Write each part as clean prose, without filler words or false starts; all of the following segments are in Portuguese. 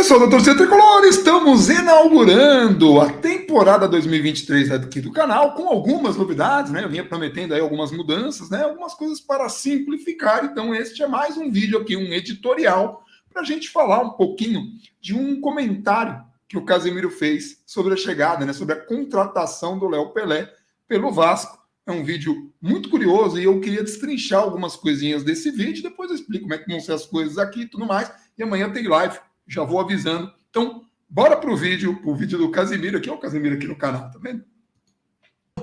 Pessoal da Torcida Tricolor, estamos inaugurando a temporada 2023 aqui do canal, com algumas novidades, né? Eu vinha prometendo aí algumas mudanças, né? Algumas coisas para simplificar. Então, este é mais um vídeo aqui, um editorial, para a gente falar um pouquinho de um comentário que o Casemiro fez sobre a chegada, né? Sobre a contratação do Léo Pelé pelo Vasco. É um vídeo muito curioso e eu queria destrinchar algumas coisinhas desse vídeo. Depois eu explico como é que vão ser as coisas aqui e tudo mais. E amanhã tem live. Já vou avisando. Então, bora pro vídeo do Casemiro aqui. Olha o Casemiro aqui no canal, tá vendo?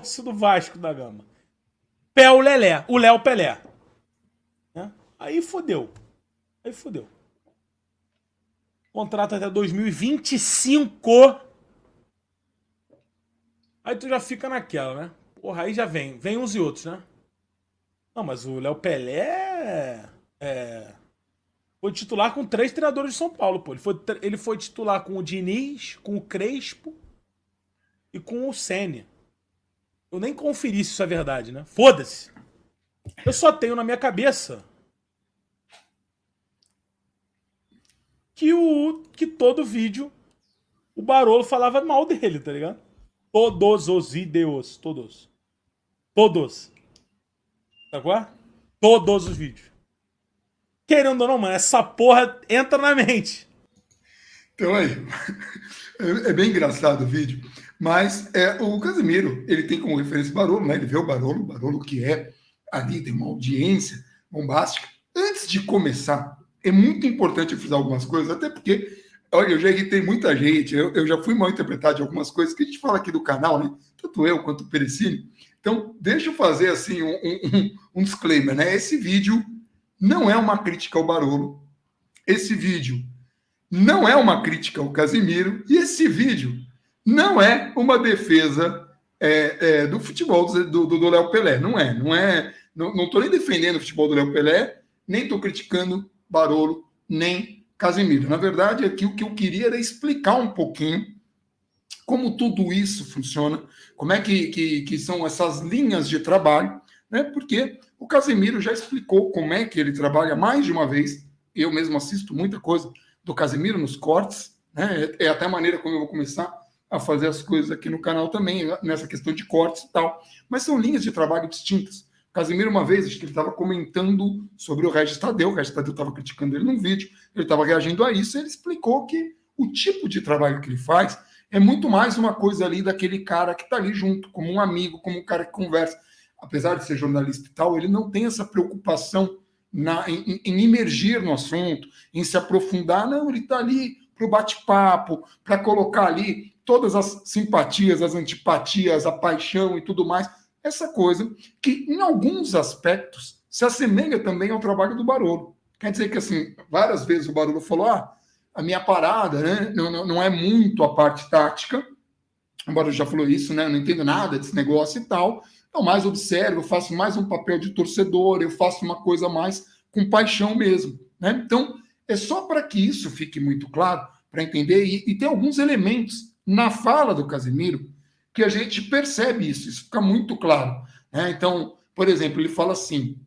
Isso do Vasco da Gama. Pé o Lelé, o Léo Pelé. Né? Aí fodeu. Contrato até 2025. Aí tu já fica naquela, né? Porra, aí já vem uns e outros, né? Não, mas o Léo Pelé foi titular com 3 treinadores de São Paulo, pô. Ele foi titular com o Diniz, com o Crespo e com o Ceni. Eu nem conferi se isso é verdade, né? Foda-se. Eu só tenho na minha cabeça que todo vídeo o Barolo falava mal dele, tá ligado? Todos os vídeos. Todos. Tá qual? Todos os vídeos. Querendo ou não, mano, essa porra entra na mente. Então aí, é bem engraçado o vídeo, mas o Casemiro, ele tem como referência o Barolo, né? Ele vê o Barolo que é ali, tem uma audiência bombástica. Antes de começar, é muito importante eu frisar algumas coisas, até porque, olha, eu já irritei muita gente, eu já fui mal interpretado de algumas coisas que a gente fala aqui do canal, né? Tanto eu quanto o Perecini. Então, deixa eu fazer assim um disclaimer, né? Esse vídeo não é uma crítica ao Barolo. Esse vídeo não é uma crítica ao Casemiro. E esse vídeo não é uma defesa do futebol do Léo Pelé. Não é. Não estou nem defendendo o futebol do Léo Pelé, nem estou criticando Barolo, nem Casemiro. Na verdade, aqui o que eu queria era explicar um pouquinho como tudo isso funciona, como é que são essas linhas de trabalho, né? Porque o Casemiro já explicou como é que ele trabalha mais de uma vez. Eu mesmo assisto muita coisa do Casemiro nos cortes, né? É até a maneira como eu vou começar a fazer as coisas aqui no canal também, nessa questão de cortes e tal. Mas são linhas de trabalho distintas. O Casemiro, uma vez, acho que ele estava comentando sobre o Regis Tadeu. O Regis Tadeu estava criticando ele num vídeo, ele estava reagindo a isso, e ele explicou que o tipo de trabalho que ele faz é muito mais uma coisa ali daquele cara que está ali junto, como um amigo, como um cara que conversa. Apesar de ser jornalista e tal, ele não tem essa preocupação em imergir no assunto, em se aprofundar. Não, ele está ali para o bate-papo, para colocar ali todas as simpatias, as antipatias, a paixão e tudo mais. Essa coisa que, em alguns aspectos, se assemelha também ao trabalho do Barolo. Quer dizer que, assim, várias vezes o Barolo falou, a minha parada, né, não é muito a parte tática, embora eu já falou isso, né, eu não entendo nada desse negócio e tal, então mais observo, eu faço mais um papel de torcedor, eu faço uma coisa mais com paixão mesmo, né? Então, é só para que isso fique muito claro, para entender, e tem alguns elementos na fala do Casemiro que a gente percebe isso fica muito claro, né? Então, por exemplo, ele fala assim,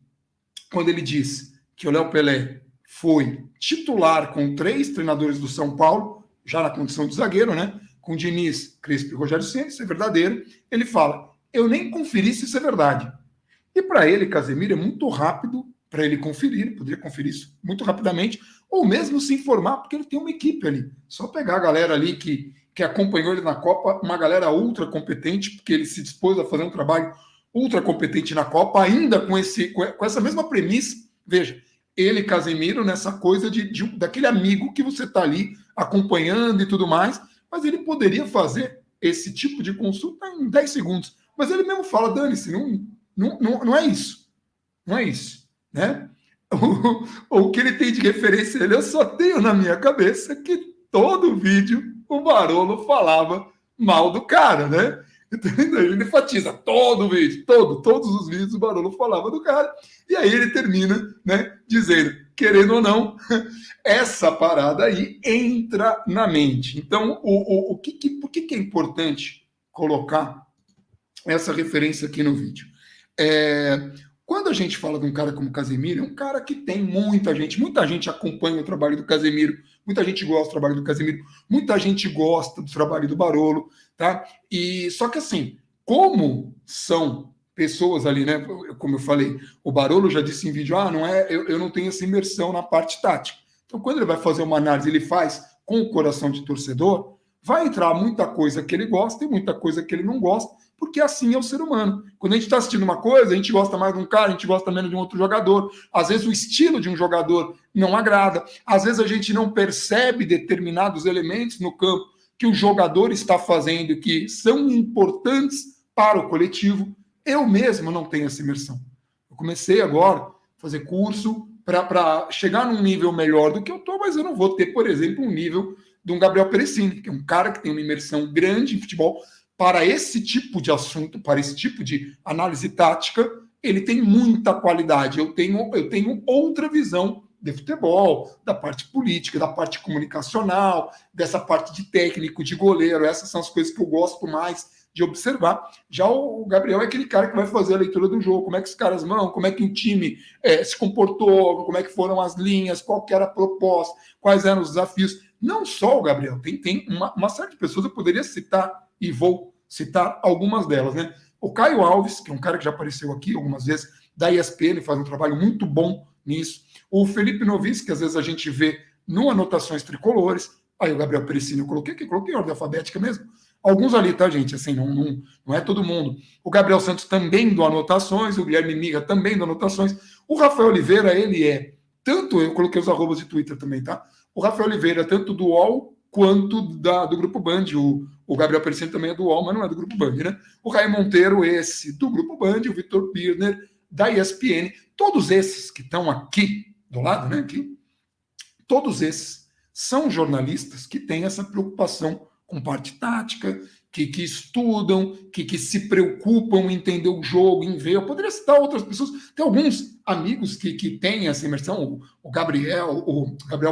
quando ele diz que o Léo Pelé foi titular com 3 treinadores do São Paulo, já na condição de zagueiro, né? Com Diniz, Crespo e Rogério Ceni, isso é verdadeiro. Ele fala, eu nem conferi se isso é verdade. E para ele, Casemiro, é muito rápido para ele conferir, ele poderia conferir isso muito rapidamente, ou mesmo se informar, porque ele tem uma equipe ali. Só pegar a galera ali que acompanhou ele na Copa, uma galera ultra competente, porque ele se dispôs a fazer um trabalho ultra competente na Copa, ainda com essa mesma premissa. Veja, ele, Casemiro, nessa coisa daquele amigo que você está ali acompanhando e tudo mais, mas ele poderia fazer esse tipo de consulta em 10 segundos. Mas ele mesmo fala, dane-se, não é isso. Não é isso, né? O que ele tem de referência, eu só tenho na minha cabeça que todo vídeo o Barolo falava mal do cara, né? Então, ele enfatiza todo o vídeo, todos os vídeos o Barolo falava do cara. E aí ele termina, né, dizendo, querendo ou não, essa parada aí entra na mente. Então, por que é importante colocar essa referência aqui no vídeo? Quando a gente fala de um cara como o Casemiro, é um cara que tem muita gente acompanha o trabalho do Casemiro, muita gente gosta do trabalho do Casemiro, muita gente gosta do trabalho do Barolo, tá? E só que assim, como são pessoas ali, né? Como eu falei, o Barolo já disse em vídeo, não é, eu não tenho essa imersão na parte tática. Então, quando ele vai fazer uma análise, ele faz com o coração de torcedor, vai entrar muita coisa que ele gosta e muita coisa que ele não gosta, porque assim é o ser humano. Quando a gente está assistindo uma coisa, a gente gosta mais de um cara, a gente gosta menos de um outro jogador. Às vezes o estilo de um jogador não agrada. Às vezes a gente não percebe determinados elementos no campo que o jogador está fazendo que são importantes para o coletivo. Eu mesmo não tenho essa imersão. Eu comecei agora a fazer curso para chegar num nível melhor do que eu estou, mas eu não vou ter, por exemplo, um nível de um Gabriel Perecini, que é um cara que tem uma imersão grande em futebol. Para esse tipo de assunto, para esse tipo de análise tática, ele tem muita qualidade. Eu tenho outra visão de futebol, da parte política, da parte comunicacional, dessa parte de técnico, de goleiro. Essas são as coisas que eu gosto mais de observar. Já o Gabriel é aquele cara que vai fazer a leitura do jogo, como é que os caras vão, como é que o time se comportou, como é que foram as linhas, qual que era a proposta, quais eram os desafios. Não só o Gabriel, tem uma série de pessoas, eu poderia citar, e vou citar algumas delas, né? O Caio Alves, que é um cara que já apareceu aqui algumas vezes, da ESPN, faz um trabalho muito bom nisso. O Felipe Novis, que às vezes a gente vê no Anotações Tricolores. Aí o Gabriel Perecini eu coloquei em ordem alfabética mesmo. Alguns ali, tá, gente? Assim, não é todo mundo. O Gabriel Santos também do Anotações, o Guilherme Miga também do Anotações. O Rafael Oliveira, ele é tanto, eu coloquei os arrobas de Twitter também, tá? O Rafael Oliveira, tanto do UOL quanto do Grupo Band. O Gabriel Perecini também é do UOL, mas não é do Grupo Band, né? O Caio Monteiro, esse do Grupo Band, o Vitor Birner, da ESPN. Todos esses que estão aqui do lado, né? Aqui, todos esses são jornalistas que têm essa preocupação com parte tática, que estudam, que se preocupam em entender o jogo, em ver. Eu poderia citar outras pessoas. Tem alguns amigos que têm essa imersão, o Gabriel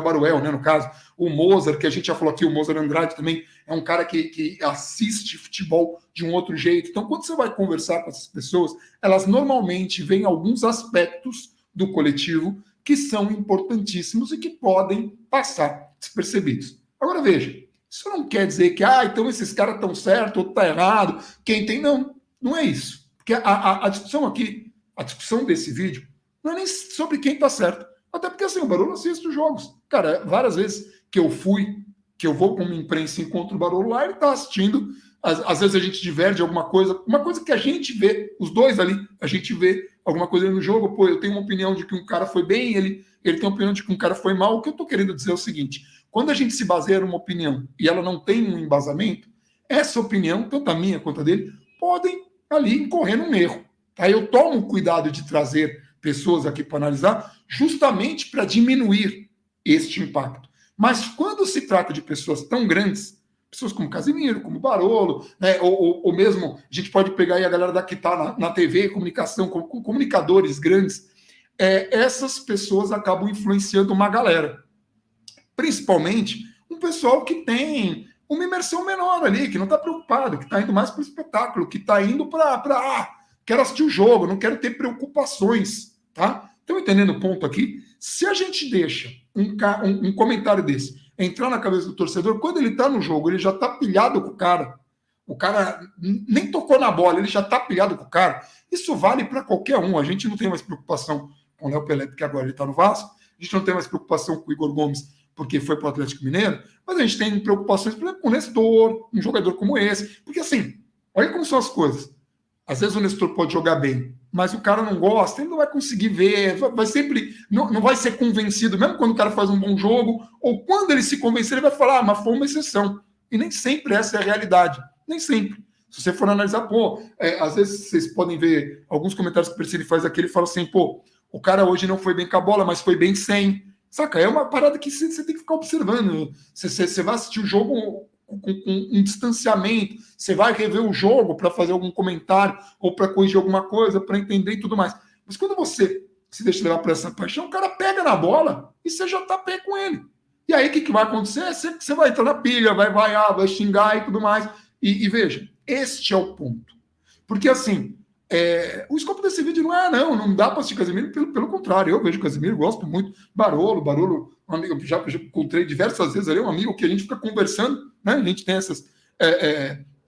Baruel, né, no caso, o Mozart, que a gente já falou aqui, o Mozart Andrade também é um cara que assiste futebol de um outro jeito. Então, quando você vai conversar com essas pessoas, elas normalmente veem alguns aspectos do coletivo que são importantíssimos e que podem passar despercebidos. Agora, veja, isso não quer dizer que, então esses caras estão certos, outro está errado, quem tem, não é isso. Porque a discussão aqui, a discussão desse vídeo, não é nem sobre quem está certo. Até porque, assim, o Barolo assiste os jogos. Cara, várias vezes que eu vou com uma imprensa e encontro o Barolo lá, ele está assistindo. Às vezes a gente diverge alguma coisa, uma coisa que a gente vê, os dois ali, a gente vê alguma coisa no jogo, eu tenho uma opinião de que um cara foi bem, ele tem uma opinião de que um cara foi mal. O que eu estou querendo dizer é o seguinte: quando a gente se baseia numa opinião e ela não tem um embasamento, essa opinião, tanto a minha quanto a dele, podem ali incorrer num erro. Aí eu tomo cuidado de trazer pessoas aqui para analisar, justamente para diminuir este impacto. Mas quando se trata de pessoas tão grandes, pessoas como Casemiro, como Barolo, né, ou mesmo, a gente pode pegar aí a galera que está na TV, comunicação, com comunicadores grandes, essas pessoas acabam influenciando uma galera. Principalmente um pessoal que tem uma imersão menor ali, que não está preocupado, que está indo mais para o espetáculo, que está indo para quero assistir o jogo, não quero ter preocupações, tá? Estão entendendo o ponto aqui? Se a gente deixa um comentário desse entrar na cabeça do torcedor, quando ele está no jogo, ele já está pilhado com o cara nem tocou na bola, ele já está pilhado com o cara. Isso vale para qualquer um. A gente não tem mais preocupação com o Léo Pelé, porque agora ele está no Vasco, a gente não tem mais preocupação com o Igor Gomes, porque foi para o Atlético Mineiro, mas a gente tem preocupações, por exemplo, com o Nestor, um jogador como esse, porque assim, olha como são as coisas. Às vezes o Nestor pode jogar bem, mas o cara não gosta, ele não vai conseguir ver, vai sempre, não vai ser convencido, mesmo quando o cara faz um bom jogo, ou quando ele se convencer, ele vai falar, mas foi uma exceção. E nem sempre essa é a realidade, nem sempre. Se você for analisar, às vezes vocês podem ver alguns comentários que o Percini faz aqui, ele fala assim, o cara hoje não foi bem com a bola, mas foi bem sem. Saca? É uma parada que você tem que ficar observando. Você vai assistir o jogo com um distanciamento, você vai rever o jogo para fazer algum comentário ou para corrigir alguma coisa, para entender e tudo mais. Mas quando você se deixa levar por essa paixão, o cara pega na bola e você já tá pé com ele. E aí o que vai acontecer? Você vai entrar na pilha, vai vaiar, vai xingar e tudo mais. E veja, este é o ponto. Porque assim, o escopo desse vídeo não dá para assistir Casemiro, pelo contrário, eu vejo Casemiro, gosto muito. Barolo, um amigo, já encontrei diversas vezes ali, um amigo que a gente fica conversando, né? A gente tem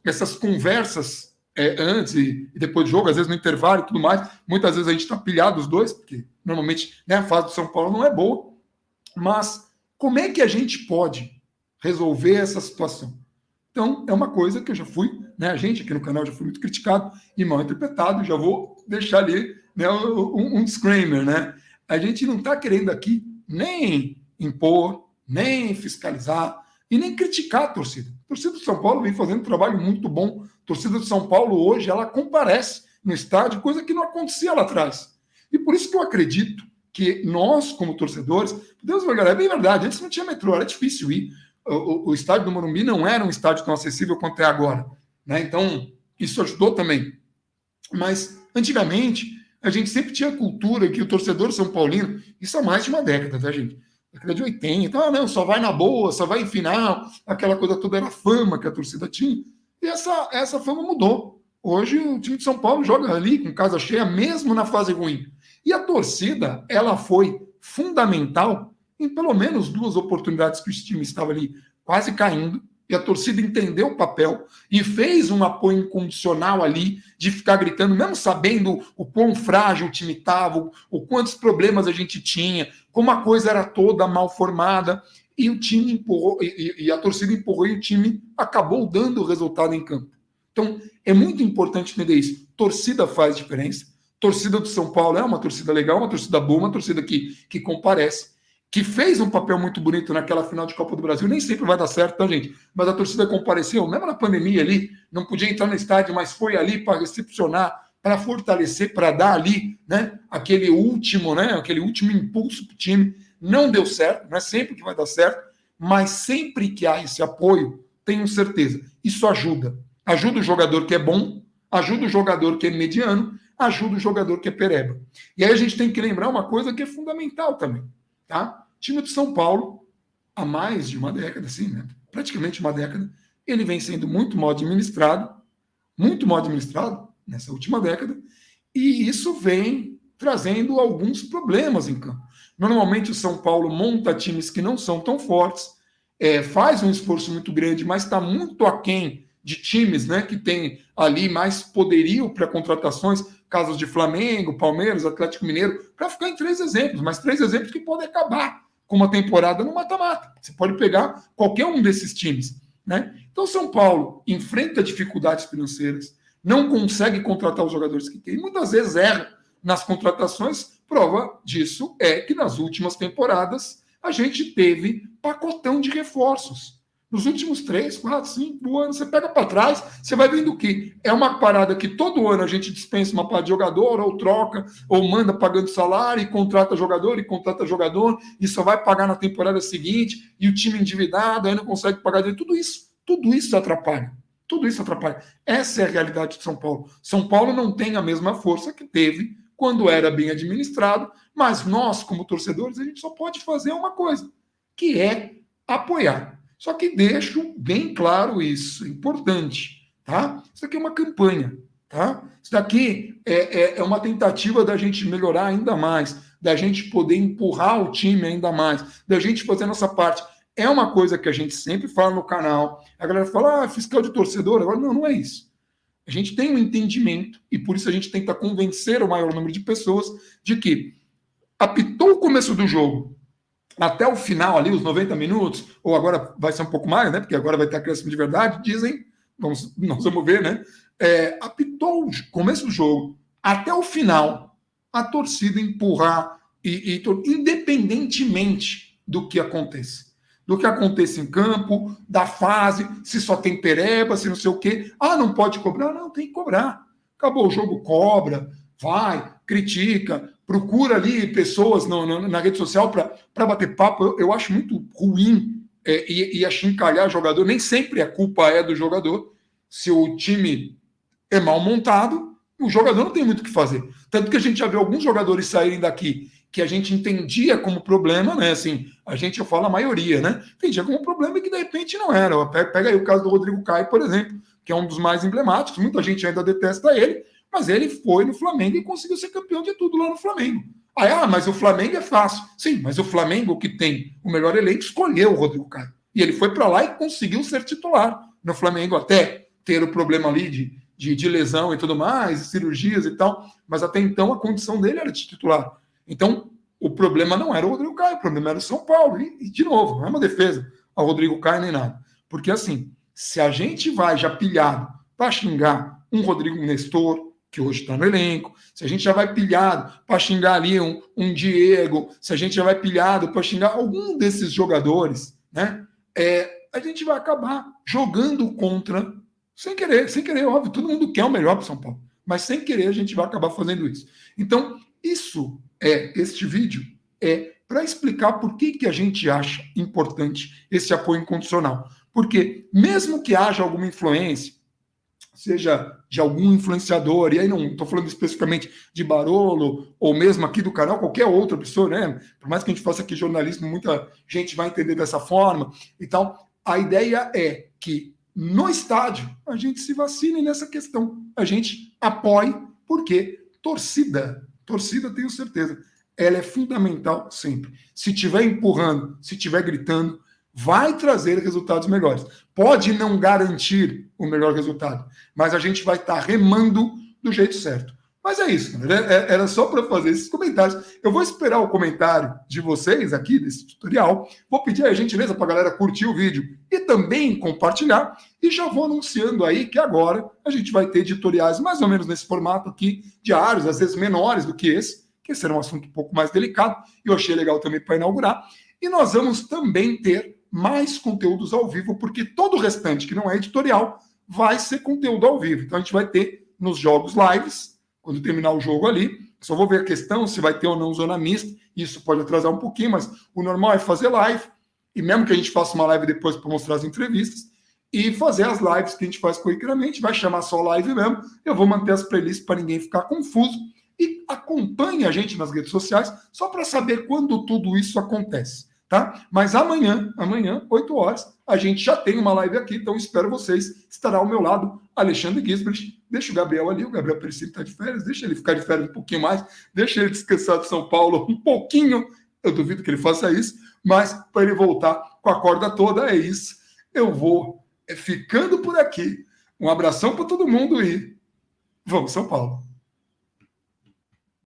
essas conversas antes e depois do jogo, às vezes no intervalo e tudo mais. Muitas vezes a gente está pilhado os dois, porque normalmente, né, a fase do São Paulo não é boa. Mas como é que a gente pode resolver essa situação? Então, é uma coisa que eu já fui, né? A gente aqui no canal já foi muito criticado e mal interpretado. Já vou deixar ali, né, um disclaimer, né? A gente não está querendo aqui nem impor, nem fiscalizar e nem criticar a torcida. A torcida do São Paulo vem fazendo um trabalho muito bom. A torcida do São Paulo hoje, ela comparece no estádio, coisa que não acontecia lá atrás. E por isso que eu acredito que nós, como torcedores, podemos olhar, é bem verdade, antes não tinha metrô, era difícil ir. O estádio do Morumbi não era um estádio tão acessível quanto é agora, né? Então, isso ajudou também. Mas, antigamente, a gente sempre tinha a cultura que o torcedor são paulino, isso há mais de uma década, tá, gente? Década de 80, não, só vai na boa, só vai em final, aquela coisa toda era a fama que a torcida tinha, e essa fama mudou. Hoje, o time de São Paulo joga ali com casa cheia, mesmo na fase ruim. E a torcida, ela foi fundamental em pelo menos 2 oportunidades que o time estava ali quase caindo, e a torcida entendeu o papel e fez um apoio incondicional ali, de ficar gritando, mesmo sabendo o quão frágil o time estava, o quantos problemas a gente tinha, como a coisa era toda mal formada, e o time empurrou, e a torcida empurrou, e o time acabou dando o resultado em campo. Então, é muito importante entender isso. Torcida faz diferença. Torcida do São Paulo é uma torcida legal, uma torcida boa, uma torcida que comparece, que fez um papel muito bonito naquela final de Copa do Brasil. Nem sempre vai dar certo, tá, gente? Mas a torcida compareceu, mesmo na pandemia ali, não podia entrar no estádio, mas foi ali para recepcionar, para fortalecer, para dar ali, né, aquele último impulso para o time. Não deu certo, não é sempre que vai dar certo, mas sempre que há esse apoio, tenho certeza, isso ajuda. Ajuda o jogador que é bom, ajuda o jogador que é mediano, ajuda o jogador que é pereba. E aí a gente tem que lembrar uma coisa que é fundamental também, tá? O time de São Paulo, há mais de uma década, assim, né? Praticamente uma década, ele vem sendo muito mal administrado nessa última década, e isso vem trazendo alguns problemas em campo. Normalmente o São Paulo monta times que não são tão fortes, faz um esforço muito grande, mas está muito aquém de times, né, que tem ali mais poderio para contratações, casos de Flamengo, Palmeiras, Atlético Mineiro, para ficar em 3 exemplos, mas 3 exemplos que podem acabar com uma temporada no mata-mata. Você pode pegar qualquer um desses times, né? Então, São Paulo enfrenta dificuldades financeiras, não consegue contratar os jogadores que tem, muitas vezes erra nas contratações. Prova disso é que nas últimas temporadas a gente teve pacotão de reforços. Nos últimos 3, 4, 5 anos, você pega para trás, você vai vendo que é uma parada que todo ano a gente dispensa uma parte de jogador, ou troca, ou manda pagando salário, e contrata jogador, e só vai pagar na temporada seguinte, e o time endividado, aí não consegue pagar dele. Tudo isso atrapalha. Tudo isso atrapalha. Essa é a realidade de São Paulo. São Paulo não tem a mesma força que teve quando era bem administrado, mas nós, como torcedores, a gente só pode fazer uma coisa, que é apoiar. Só que deixo bem claro isso, importante, tá? Isso aqui é uma campanha, tá? Isso daqui é uma tentativa da gente melhorar ainda mais, da gente poder empurrar o time ainda mais, da gente fazer a nossa parte. É uma coisa que a gente sempre fala no canal. A galera fala, fiscal de torcedor. Agora, não é isso. A gente tem um entendimento, e por isso a gente tenta convencer o maior número de pessoas de que apitou o começo do jogo, até o final ali, os 90 minutos, ou agora vai ser um pouco mais, né? Porque agora vai ter acréscimo de verdade, dizem, nós vamos ver, né? Apitou o começo do jogo, até o final, a torcida empurrar, independentemente do que aconteça. Do que aconteça em campo, da fase, se só tem pereba, se não sei o quê. Não pode cobrar? Não, tem que cobrar. Acabou o jogo, cobra, vai, critica, procura ali pessoas na rede social para bater papo. Eu acho muito ruim e achincalhar jogador. Nem sempre a culpa é do jogador. Se o time é mal montado, o jogador não tem muito o que fazer. Tanto que a gente já viu alguns jogadores saírem daqui que a gente entendia como problema, né? Assim, eu falo a maioria, né? Entendia como problema e que de repente não era. Pega aí o caso do Rodrigo Caio, por exemplo, que é um dos mais emblemáticos. Muita gente ainda detesta ele, Mas ele foi no Flamengo e conseguiu ser campeão de tudo lá no Flamengo. Aí, mas o Flamengo é fácil. Sim, mas o Flamengo, que tem o melhor elenco, escolheu o Rodrigo Caio. E ele foi para lá e conseguiu ser titular no Flamengo, até ter o problema ali de lesão e tudo mais, cirurgias e tal. Mas até então a condição dele era de titular. Então, o problema não era o Rodrigo Caio, o problema era o São Paulo. E de novo, não é uma defesa ao Rodrigo Caio nem nada. Porque assim, se a gente vai já pilhado para xingar um Rodrigo Nestor, que hoje está no elenco, se a gente já vai pilhado para xingar ali um Diego, se a gente já vai pilhado para xingar algum desses jogadores, né? A gente vai acabar jogando contra, sem querer, óbvio, todo mundo quer o melhor para São Paulo, mas sem querer a gente vai acabar fazendo isso. Então, este vídeo é para explicar por que a gente acha importante esse apoio incondicional. Porque mesmo que haja alguma influência, seja de algum influenciador, e aí não estou falando especificamente de Barolo, ou mesmo aqui do canal, qualquer outra pessoa, né? Por mais que a gente faça aqui jornalismo, muita gente vai entender dessa forma e tal. A ideia é que no estádio a gente se vacine nessa questão, a gente apoie, porque torcida, tenho certeza, ela é fundamental sempre. Se estiver empurrando, se estiver gritando, vai trazer resultados melhores. Pode não garantir o melhor resultado, mas a gente vai estar remando do jeito certo. Mas é isso, né? Era só para fazer esses comentários. Eu vou esperar o comentário de vocês aqui desse tutorial. Vou pedir a gentileza para a galera curtir o vídeo e também compartilhar. E já vou anunciando aí que agora a gente vai ter editoriais mais ou menos nesse formato aqui, diários, às vezes menores do que esse era um assunto um pouco mais delicado. E eu achei legal também para inaugurar. E nós vamos também ter mais conteúdos ao vivo, porque todo o restante que não é editorial vai ser conteúdo ao vivo. Então a gente vai ter nos jogos lives, quando terminar o jogo ali, só vou ver a questão se vai ter ou não zona mista, isso pode atrasar um pouquinho, mas o normal é fazer live, e mesmo que a gente faça uma live depois para mostrar as entrevistas, e fazer as lives que a gente faz corriqueiramente, vai chamar só live mesmo, eu vou manter as playlists para ninguém ficar confuso, e acompanhe a gente nas redes sociais, só para saber quando tudo isso acontece. Tá? Mas amanhã, 8 horas, a gente já tem uma live aqui, então espero vocês. Estará ao meu lado Alexandre Gisbert. Deixa o Gabriel ali, o Gabriel Perecini está de férias, deixa ele ficar de férias um pouquinho mais, deixa ele descansar de São Paulo um pouquinho. Eu duvido que ele faça isso, mas para ele voltar com a corda toda, é isso. Eu vou ficando por aqui. Um abração para todo mundo e vamos, São Paulo!